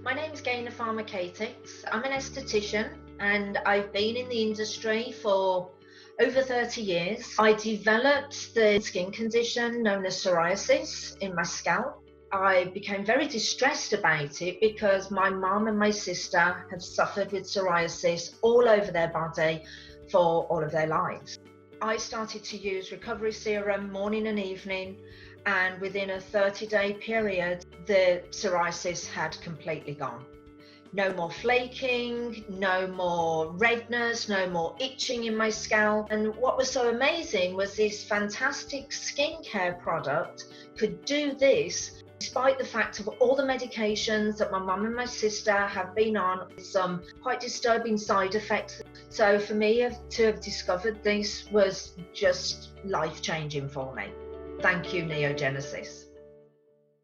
My name is Pharmacatics. I'm an esthetician and I've been in the industry for over 30 years. I developed the skin condition known as psoriasis in my scalp. I became very distressed about it because my mum and my sister have suffered with psoriasis all over their body for all of their lives. I started to use Recovery Serum morning and evening, and within a 30-day period, the psoriasis had completely gone. No more flaking, no more redness, no more itching in my scalp. And what was so amazing was this fantastic skincare product could do this despite the fact of all the medications that my mum and my sister have been on, some quite disturbing side effects. So for me to have discovered this was just life-changing for me. Thank you, NeoGenesis.